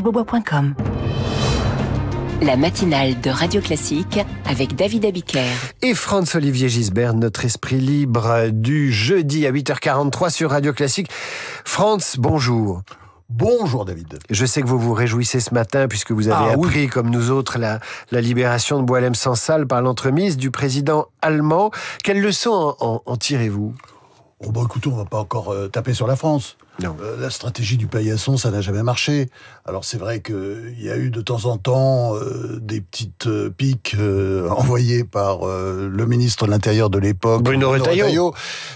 Bobois.com. La matinale de Radio Classique avec David Abiker. Et Franz-Olivier Gisbert, notre esprit libre du jeudi à 8h43 sur Radio Classique. Franz, bonjour. Bonjour David. Je sais que vous vous réjouissez ce matin puisque vous avez appris, comme nous autres, la libération de Boualem Sansal par l'entremise du président allemand. Quelle leçon en tirez-vous ? Oh bah écoutez, on va pas encore taper sur la France. Non. La stratégie du paillasson, ça n'a jamais marché. Alors c'est vrai qu'il y a eu de temps en temps des petites piques envoyées par le ministre de l'Intérieur de l'époque, Bruno Retailleau.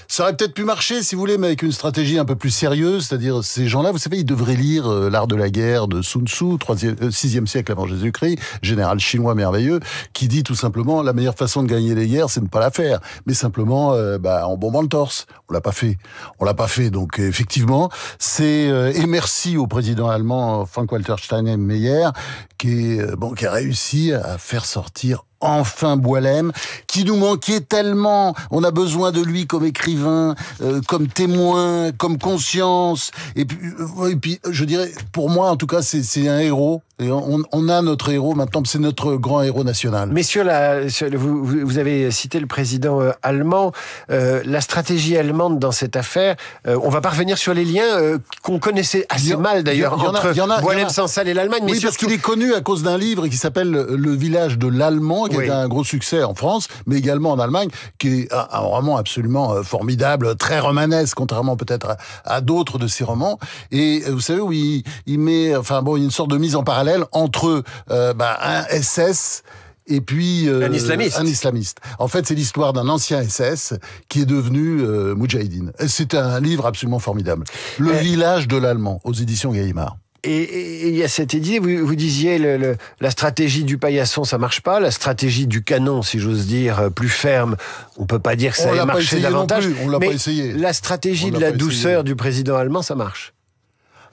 Ça aurait peut-être pu marcher, si vous voulez, mais avec une stratégie un peu plus sérieuse. C'est-à-dire, ces gens-là, vous savez, ils devraient lire L'art de la guerre de Sun Tzu, 6e siècle avant Jésus-Christ, général chinois merveilleux, qui dit tout simplement, la meilleure façon de gagner les guerres, c'est de ne pas la faire, mais simplement en bombant le torse. On l'a pas fait. Donc effectivement, et merci au président allemand Frank-Walter Steinmeier qui a réussi à faire sortir enfin Boualem, qui nous manquait tellement. On a besoin de lui comme écrivain, comme témoin, comme conscience. Et puis, je dirais, pour moi, en tout cas, c'est un héros. Et on a notre héros maintenant, c'est notre grand héros national. Messieurs, vous avez cité le président allemand. La stratégie allemande dans cette affaire, on va pas revenir sur les liens qu'on connaissait assez mal d'ailleurs entre Boualem Sansal et l'Allemagne. Oui, parce qu'il est connu à cause d'un livre qui s'appelle Le village de l'Allemand, qui est un gros succès en France, mais également en Allemagne, qui est un roman absolument formidable, très romanesque, contrairement peut-être à d'autres de ses romans. Et vous savez, où il met, il y a une sorte de mise en parallèle entre un SS et puis un islamiste. En fait, c'est l'histoire d'un ancien SS qui est devenu Moudjahidine. C'est un livre absolument formidable. Le village de l'Allemand, aux éditions Gallimard. Et il y a cette idée, vous disiez, la stratégie du paillasson, ça marche pas. La stratégie du canon, si j'ose dire, plus ferme, on peut pas dire que ça ait marché davantage. On l'a pas essayé. La stratégie de la douceur du président allemand, ça marche.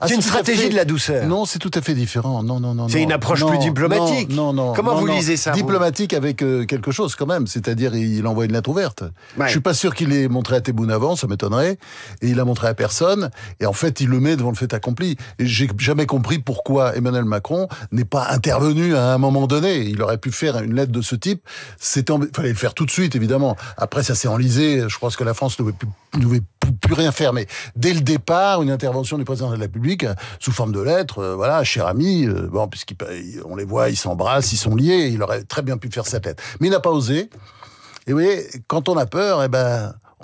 C'est une stratégie de la douceur. Non, c'est tout à fait différent. Non. C'est une approche plus diplomatique. Non. Comment vous lisez ça ? Diplomatique avec quelque chose quand même. C'est-à-dire, il envoie une lettre ouverte. Ouais. Je suis pas sûr qu'il l'ait montré à Tebboune avant, ça m'étonnerait. Et il l'a montré à personne. Et en fait, il le met devant le fait accompli. Et j'ai jamais compris pourquoi Emmanuel Macron n'est pas intervenu à un moment donné. Il aurait pu faire une lettre de ce type. Fallait le faire tout de suite, évidemment. Après, ça s'est enlisé. Je pense que la France ne pouvait plus rien faire. Mais dès le départ, une intervention du président de la République sous forme de lettre, cher ami, puisqu'on les voit, ils s'embrassent, ils sont liés, il aurait très bien pu faire cette lettre. Mais il n'a pas osé. Et vous voyez, quand on a peur,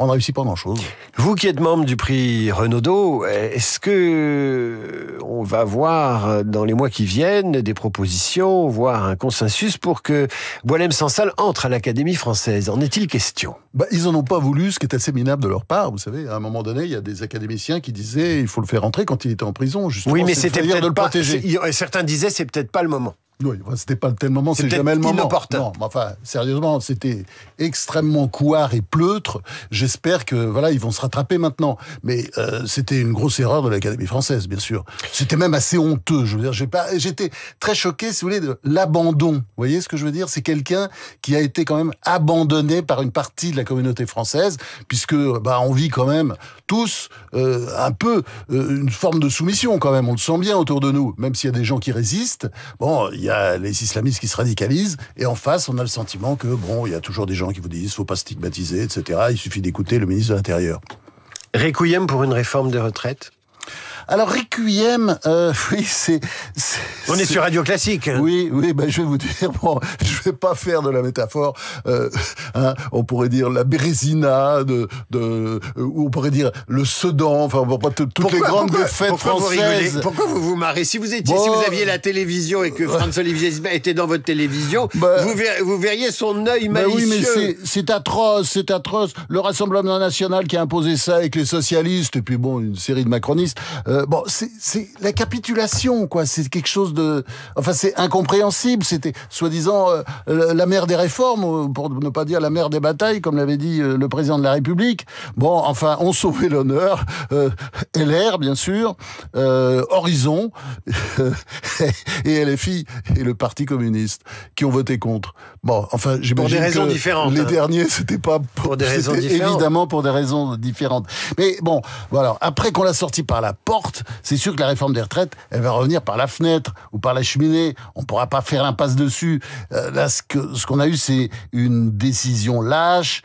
on ne réussit pas grand-chose. Vous qui êtes membre du prix Renaudot, est-ce que on va voir dans les mois qui viennent des propositions, voire un consensus pour que Boualem Sansal entre à l'Académie française ? En est-il question ? Ils en ont pas voulu, ce qui est assez minable de leur part. Vous savez, à un moment donné, il y a des académiciens qui disaient il faut le faire entrer quand il était en prison, justement. Oui, mais c'était peut-être de le protéger. Certains disaient c'est peut-être pas le moment. Oui, c'était pas le tel moment, c'est jamais le moment. Inopportun. Non, sérieusement, c'était extrêmement couard et pleutre. J'espère que, ils vont se rattraper maintenant. Mais c'était une grosse erreur de l'Académie française, bien sûr. C'était même assez honteux. Je veux dire, j'étais très choqué, si vous voulez, de l'abandon. Vous voyez ce que je veux dire ? C'est quelqu'un qui a été quand même abandonné par une partie de la communauté française, puisque on vit quand même tous un peu une forme de soumission quand même. On le sent bien autour de nous, même s'il y a des gens qui résistent. Il y a les islamistes qui se radicalisent, et en face, on a le sentiment que, il y a toujours des gens qui vous disent, faut pas stigmatiser, etc. Il suffit d'écouter le ministre de l'Intérieur. Requiem pour une réforme des retraites ? Alors, Requiem, oui, On est sur Radio Classique. Hein. Oui, je vais vous dire, je vais pas faire de la métaphore, on pourrait dire la Bérésina, ou on pourrait dire le Sedan, toutes les grandes défaites françaises. Pourquoi vous vous marrez ? Si vous aviez la télévision et que Franz-Olivier Gisbert était dans votre télévision, vous verriez son œil malicieux. Oui, mais c'est atroce. Le Rassemblement national qui a imposé ça avec les socialistes, et puis une série de macronistes, c'est la capitulation, quoi. C'est quelque chose de... c'est incompréhensible. C'était, soi-disant, la mère des réformes, pour ne pas dire la mère des batailles, comme l'avait dit le président de la République. On sauvait l'honneur. LR, bien sûr. Horizon. et LFI et le Parti communiste qui ont voté contre. Bon, enfin, j'imagine pour des raisons que différentes. Les derniers, c'était pas pour des raisons différentes. Évidemment pour des raisons différentes. Mais bon, voilà. Après qu'on l'a sorti par la porte, c'est sûr que la réforme des retraites, elle va revenir par la fenêtre ou par la cheminée. On pourra pas faire l'impasse dessus. Là, ce qu'on a eu, c'est une décision lâche,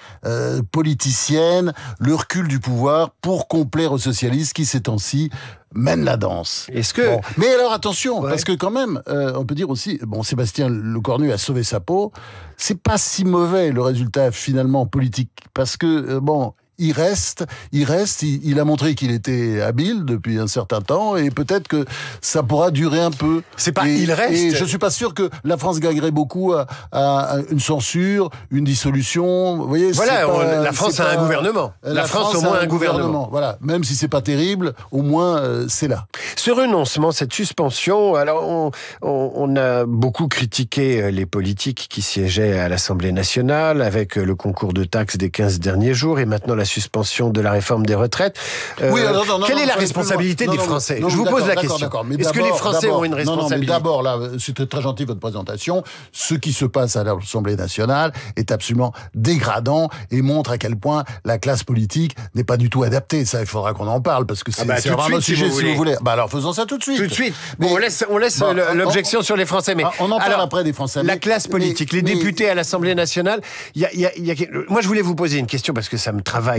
politicienne, le recul du pouvoir pour complaire aux socialistes qui, ces temps-ci, mène la danse. Est-ce que... Bon. Mais alors attention, ouais. parce que quand même, on peut dire aussi, bon, Sébastien Lecornu a sauvé sa peau, c'est pas si mauvais le résultat finalement politique, parce que, bon... Il reste, il a montré qu'il était habile depuis un certain temps et peut-être que ça pourra durer un peu. C'est pas il reste. Et je suis pas sûr que la France gagnerait beaucoup à une censure, une dissolution. Vous voyez, voilà, la France a un gouvernement. La France au moins un gouvernement. Voilà, même si c'est pas terrible, au moins c'est là. Ce renoncement, cette suspension, alors on a beaucoup critiqué les politiques qui siégeaient à l'Assemblée nationale avec le concours de taxes des 15 derniers jours et maintenant la suspension de la réforme des retraites. Oui, quelle est la responsabilité des Français ? Je vous pose la question. Est-ce que les Français ont une responsabilité ? Non, mais d'abord, là, c'était très gentil votre présentation. Ce qui se passe à l'Assemblée nationale est absolument dégradant et montre à quel point la classe politique n'est pas du tout adaptée. Ça, il faudra qu'on en parle parce que c'est vraiment un sujet, si vous voulez. Bah alors, faisons ça tout de suite. Tout de suite. Bon, on laisse l'objection sur les Français. Mais on en parle après des Français. La classe politique, les députés à l'Assemblée nationale. Moi, je voulais vous poser une question parce que ça me travaille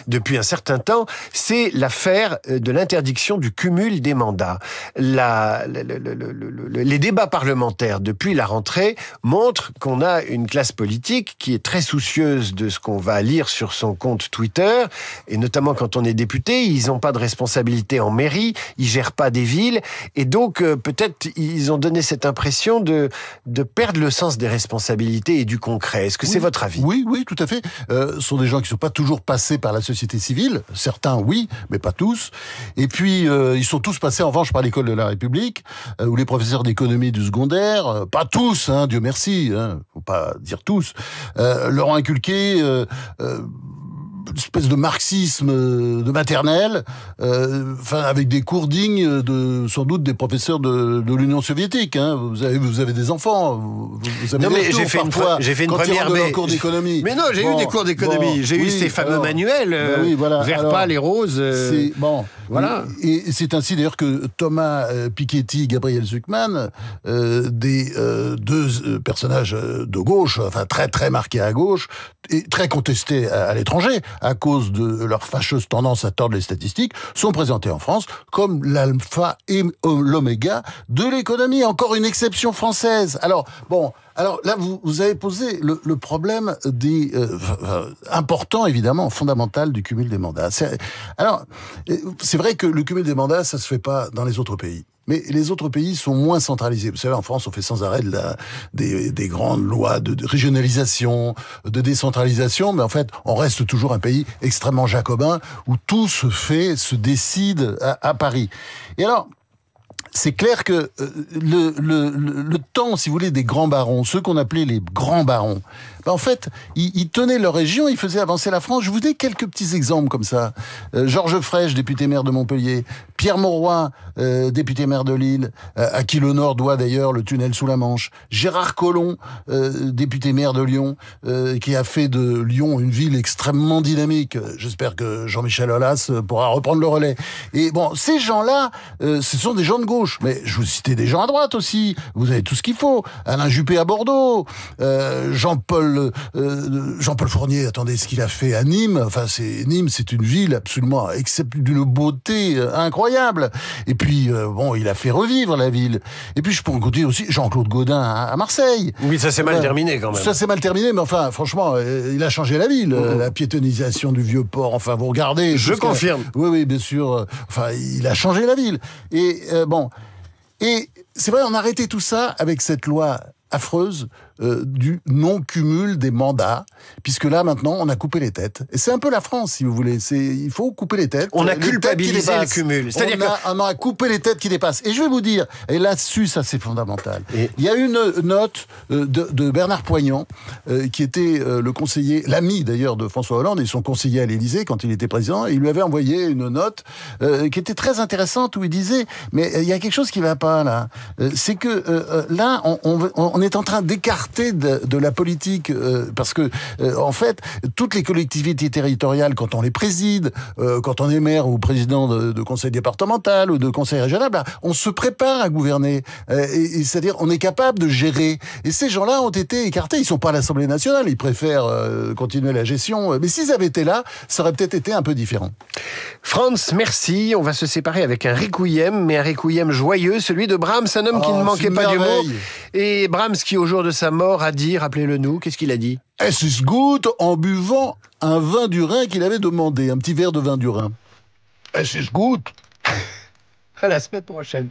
depuis un certain temps. C'est l'affaire de l'interdiction du cumul des mandats. Les débats parlementaires depuis la rentrée montrent qu'on a une classe politique qui est très soucieuse de ce qu'on va lire sur son compte Twitter, et notamment quand on est député, ils n'ont pas de responsabilité en mairie, ils gèrent pas des villes, et donc peut-être ils ont donné cette impression de perdre le sens des responsabilités et du concret. Est-ce que c'est votre avis ? Oui, tout à fait. Ce sont des gens qui ne sont pas toujours passés par la société civile. Certains, oui, mais pas tous. Et puis, ils sont tous passés, en revanche, par l'école de la République, ou les professeurs d'économie du secondaire. Pas tous, hein, Dieu merci, faut pas dire tous. Leur ont inculqué... une espèce de marxisme de maternelle, avec des cours dignes sans doute des professeurs de l'Union soviétique. Hein. Vous avez des enfants, vous avez non, des mais j'ai fait une première cours d'économie. Mais non, j'ai eu des cours d'économie. J'ai eu ces fameux manuels, Verpas, les roses. Voilà. Et c'est ainsi d'ailleurs que Thomas Piketty, Gabriel Zucman, des deux personnages de gauche, enfin très très marqués à gauche, et très contestés à l'étranger à cause de leur fâcheuse tendance à tordre les statistiques, sont présentés en France comme l'alpha et l'oméga de l'économie. Encore une exception française. Alors là, vous avez posé le problème des important, évidemment, fondamental du cumul des mandats. C'est vrai que le cumul des mandats, ça se fait pas dans les autres pays. Mais les autres pays sont moins centralisés. Vous savez, en France, on fait sans arrêt des grandes lois de régionalisation, de décentralisation, mais en fait, on reste toujours un pays extrêmement jacobin où tout se décide à Paris. Et alors, c'est clair que le temps, si vous voulez, des grands barons, ceux qu'on appelait les grands barons, en fait, ils tenaient leur région, ils faisaient avancer la France. Je vous donne quelques petits exemples comme ça. Georges Frêche, député maire de Montpellier, Pierre Mauroy, député maire de Lille, à qui le Nord doit d'ailleurs le tunnel sous la Manche, Gérard Collomb, député maire de Lyon, qui a fait de Lyon une ville extrêmement dynamique. J'espère que Jean-Michel Aulas pourra reprendre le relais. Et bon, ces gens-là, ce sont des gens de gauche. Mais je vous citais des gens à droite aussi. Vous avez tout ce qu'il faut. Alain Juppé à Bordeaux, Jean-Paul Fournier, attendez, ce qu'il a fait à Nîmes. Enfin, Nîmes, c'est une ville absolument d'une beauté incroyable. Et puis, il a fait revivre la ville. Et puis, je pourrais continuer aussi Jean-Claude Gaudin à Marseille. Oui, ça s'est mal terminé quand même. Ça s'est mal terminé, mais enfin, franchement, il a changé la ville. La piétonisation du Vieux-Port, enfin, vous regardez. Je confirme. Oui, bien sûr. Enfin, il a changé la ville. Et Et c'est vrai, on a arrêté tout ça avec cette loi affreuse du non-cumul des mandats, puisque là, maintenant, on a coupé les têtes. Et c'est un peu la France, si vous voulez. Il faut couper les têtes. On a les culpabilisé têtes le cumul. C'est-à-dire on a coupé les têtes qui dépassent. Et je vais vous dire, et là-dessus, ça c'est fondamental. Il y a une note de Bernard Poignant, qui était le conseiller, l'ami d'ailleurs de François Hollande, et son conseiller à l'Élysée quand il était président. Il lui avait envoyé une note qui était très intéressante, où il disait, mais il y a quelque chose qui va pas là. C'est que là, on est en train d'écarter de la politique, parce que en fait, toutes les collectivités territoriales, quand on les préside, quand on est maire ou président de conseil départemental ou de conseil régional, bah, on se prépare à gouverner. Et c'est-à-dire, on est capable de gérer. Et ces gens-là ont été écartés. Ils sont pas à l'Assemblée nationale. Ils préfèrent continuer la gestion. Mais s'ils avaient été là, ça aurait peut-être été un peu différent. Franz, merci. On va se séparer avec un requiem, mais un requiem joyeux, celui de Brahms, un homme qui ne manquait pas d'humour. Et Brahms qui, au jour de sa mort, a dit, rappelez-le nous, qu'est-ce qu'il a dit? Es ist gut, en buvant un vin du Rhin qu'il avait demandé, un petit verre de vin du Rhin. Es ist gut. À la semaine prochaine.